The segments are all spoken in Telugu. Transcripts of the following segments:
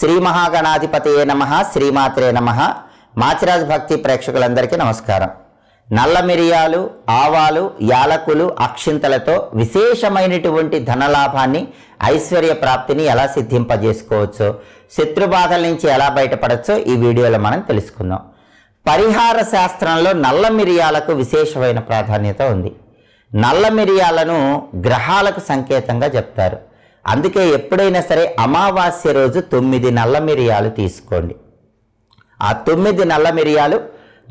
శ్రీ మహాగణాధిపతయే నమః, శ్రీమాత్రే నమః. మాచిరాజ్ భక్తి ప్రేక్షకులందరికీ నమస్కారం. నల్ల మిరియాలు, ఆవాలు, యాలకులు, అక్షింతలతో విశేషమైనటువంటి ధనలాభాన్ని, ఐశ్వర్య ప్రాప్తిని ఎలా సిద్ధింపజేసుకోవచ్చో, శత్రుబాధల నుంచి ఎలా బయటపడచ్చో ఈ వీడియోలో మనం తెలుసుకుందాం. పరిహార శాస్త్రంలో నల్ల మిరియాలకు విశేషమైన ప్రాధాన్యత ఉంది. నల్ల మిరియాలను గ్రహాలకు సంకేతంగా చెప్తారు. అందుకే ఎప్పుడైనా సరే అమావాస్య రోజు 9 నల్ల మిరియాలు తీసుకోండి. ఆ 9 నల్ల మిరియాలు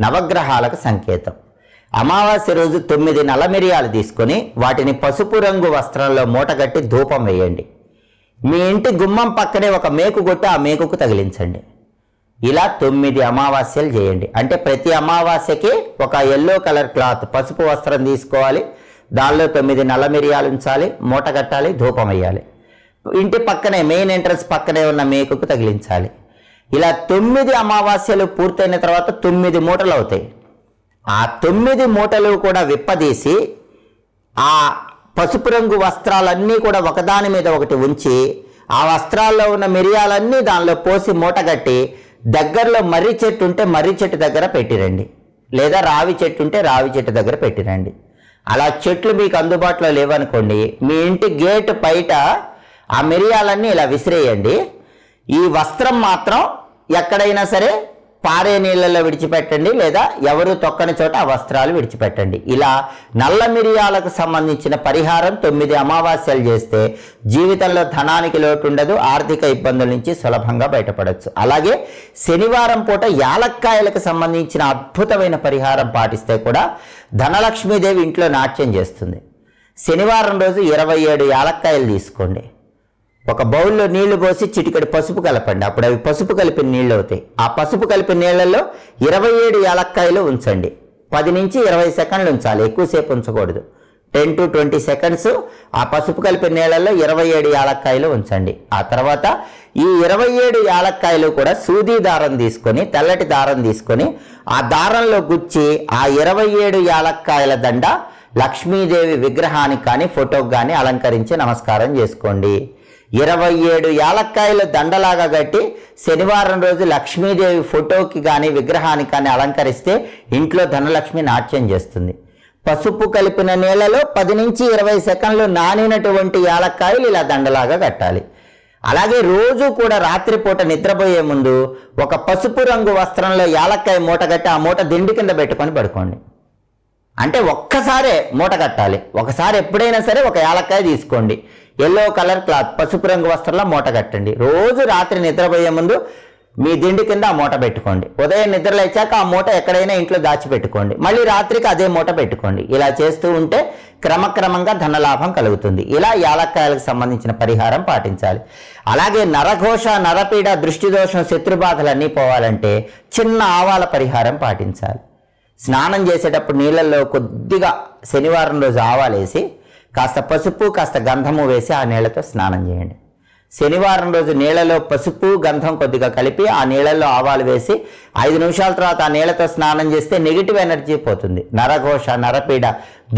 నవగ్రహాలకు సంకేతం. అమావాస్య రోజు 9 నల్ల మిరియాలు తీసుకొని వాటిని పసుపు రంగు వస్త్రంలో మూటగట్టి ధూపం వేయండి. మీ ఇంటి గుమ్మం పక్కనే ఒక మేకు కొట్టి ఆ మేకుకు తగిలించండి. ఇలా 9 అమావాస్యలు చేయండి. అంటే ప్రతి అమావాస్యకి ఒక ఎల్లో కలర్ క్లాత్, పసుపు వస్త్రం తీసుకోవాలి. దానిలో 9 నల్ల మిరియాలు ఉంచాలి, మూట కట్టాలి, ధూపం వేయాలి. ఇంటి పక్కనే మెయిన్ ఎంట్రన్స్ పక్కనే ఉన్న మేకుకు తగిలించాలి. ఇలా 9 అమావాస్యలు పూర్తయిన తర్వాత 9 మూటలు అవుతాయి. ఆ 9 మూటలు కూడా విప్పదీసి ఆ పసుపు రంగు వస్త్రాలన్నీ కూడా ఒకదాని మీద ఒకటి ఉంచి ఆ వస్త్రాల్లో ఉన్న మిరియాలన్నీ దానిలో పోసి మూటగట్టి దగ్గరలో మర్రి చెట్టు ఉంటే మర్రి చెట్టు దగ్గర పెట్టిరండి, లేదా రావి చెట్టు ఉంటే రావి చెట్టు దగ్గర పెట్టిరండి. అలా చెట్లు మీకు అందుబాటులో లేవనుకోండి, మీ ఇంటి గేటు బయట ఆ మిరియాలన్నీ ఇలా విసిరేయండి. ఈ వస్త్రం మాత్రం ఎక్కడైనా సరే పారే నీళ్ళల్లో విడిచిపెట్టండి, లేదా ఎవరు తొక్కని చోట ఆ వస్త్రాలు విడిచిపెట్టండి. ఇలా నల్ల మిరియాలకు సంబంధించిన పరిహారం 9 అమావాస్యలు చేస్తే జీవితంలో ధనానికి లోటు ఉండదు, ఆర్థిక ఇబ్బందుల నుంచి సులభంగా బయటపడవచ్చు. అలాగే శనివారం పూట యాలక్కాయలకు సంబంధించిన అద్భుతమైన పరిహారం పాటిస్తే కూడా ధనలక్ష్మీదేవి ఇంట్లో నాట్యం చేస్తుంది. శనివారం రోజు 27 యాలక్కాయలు తీసుకోండి. ఒక బౌల్లో నీళ్లు పోసి చిటికెడు పసుపు కలపండి. అప్పుడు అవి పసుపు కలిపిన నీళ్ళు అవుతాయి. ఆ పసుపు కలిపిన నీళ్లలో 27 యాలక్కాయలు ఉంచండి. 10 నుంచి 20 సెకండ్లు ఉంచాలి, ఎక్కువసేపు ఉంచకూడదు. 10 to 20 సెకండ్స్ ఆ పసుపు కలిపిన నీళ్లలో 27 యాలక్కాయలు ఉంచండి. ఆ తర్వాత ఈ 27 యాలక్కాయలు కూడా సూది దారం తీసుకొని, తెల్లటి దారం తీసుకొని ఆ దారంలో గుచ్చి ఆ 27 యాలక్కాయల దండ లక్ష్మీదేవి విగ్రహానికి కానీ ఫోటోకి కానీ అలంకరించి నమస్కారం చేసుకోండి. 27 యాలక్కాయలు దండలాగా కట్టి శనివారం రోజు లక్ష్మీదేవి ఫోటోకి కానీ విగ్రహానికి కానీ అలంకరిస్తే ఇంట్లో ధనలక్ష్మి నాట్యం చేస్తుంది. పసుపు కలిపిన నీళ్లలో 10 నుంచి 20 సెకండ్లు నానినటువంటి యాలక్కాయలు ఇలా దండలాగా కట్టాలి. అలాగే రోజు కూడా రాత్రిపూట నిద్రపోయే ముందు ఒక పసుపు రంగు వస్త్రంలో యాలక్కాయ మూట కట్టి ఆ మూట దిండి కింద పెట్టుకొని పడుకోండి. అంటే ఒక్కసారే మూట కట్టాలి. ఒకసారి ఎప్పుడైనా సరే ఒక యాలక్కాయ తీసుకోండి, ఎల్లో కలర్ క్లాత్ పసుపు రంగు వస్త్రంలో మూట కట్టండి. రోజు రాత్రి నిద్రపోయే ముందు మీ దిండి కింద ఆ మూట పెట్టుకోండి. ఉదయం నిద్ర లేచాక ఆ మూట ఎక్కడైనా ఇంట్లో దాచిపెట్టుకోండి. మళ్ళీ రాత్రికి అదే మూట పెట్టుకోండి. ఇలా చేస్తూ ఉంటే క్రమక్రమంగా ధనలాభం కలుగుతుంది. ఇలా యాలక్కాయలకు సంబంధించిన పరిహారం పాటించాలి. అలాగే నరఘోష, నరపీడ, దృష్టిదోషం, శత్రుబాధలన్నీ పోవాలంటే చిన్న ఆవాల పరిహారం పాటించాలి. స్నానం చేసేటప్పుడు నీళ్ళల్లో కొద్దిగా శనివారం రోజు ఆవాలేసి కాస్త పసుపు కాస్త గంధము వేసి ఆ నీళ్లతో స్నానం చేయండి. శనివారం రోజు నీళ్లలో పసుపు గంధం కొద్దిగా కలిపి ఆ నీళ్లలో ఆవాలు వేసి 5 నిమిషాల తర్వాత ఆ నీళ్లతో స్నానం చేస్తే నెగిటివ్ ఎనర్జీ పోతుంది. నరఘోష, నరపీడ,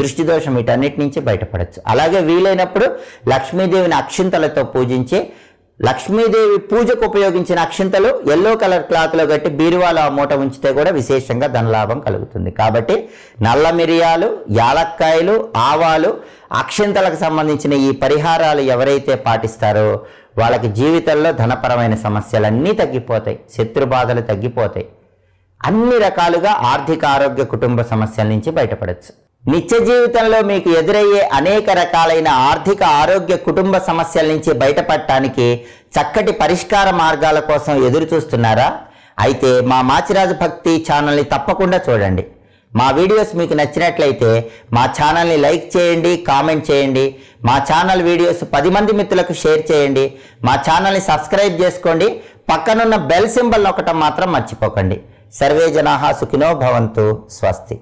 దృష్టిదోషం వీటన్నిటి నుంచి బయటపడచ్చు. అలాగే వీలైనప్పుడు లక్ష్మీదేవిని అక్షింతలతో పూజించి లక్ష్మీదేవి పూజకు ఉపయోగించిన అక్షింతలు ఎల్లో కలర్ క్లాత్లో కట్టి బీరువాలో ఆ మూట ఉంచితే కూడా విశేషంగా ధనలాభం కలుగుతుంది. కాబట్టి నల్ల మిరియాలు, యాలక్కాయలు, ఆవాలు, అక్షింతలకు సంబంధించిన ఈ పరిహారాలు ఎవరైతే పాటిస్తారో వాళ్ళకి జీవితంలో ధనపరమైన సమస్యలన్నీ తగ్గిపోతాయి, శత్రుబాధలు తగ్గిపోతాయి, అన్ని రకాలుగా ఆర్థిక, ఆరోగ్య, కుటుంబ సమస్యల నుంచి బయటపడచ్చు. నిత్య జీవితంలో మీకు ఎదురయ్యే అనేక రకాలైన ఆర్థిక, ఆరోగ్య, కుటుంబ సమస్యల నుంచి బయటపడటానికి చక్కటి పరిష్కార మార్గాల కోసం ఎదురు చూస్తున్నారా? అయితే మా మాచిరాజు భక్తి ఛానల్ని తప్పకుండా చూడండి. మా వీడియోస్ మీకు నచ్చినట్లయితే మా ఛానల్ని లైక్ చేయండి, కామెంట్ చేయండి. మా ఛానల్ వీడియోస్ 10 మంది మిత్రులకు షేర్ చేయండి. మా ఛానల్ని సబ్స్క్రైబ్ చేసుకోండి. పక్కనున్న బెల్ సింబల్ నొక్కటం మాత్రం మర్చిపోకండి. సర్వే జనాః సుఖినో భవంతు. స్వస్తి.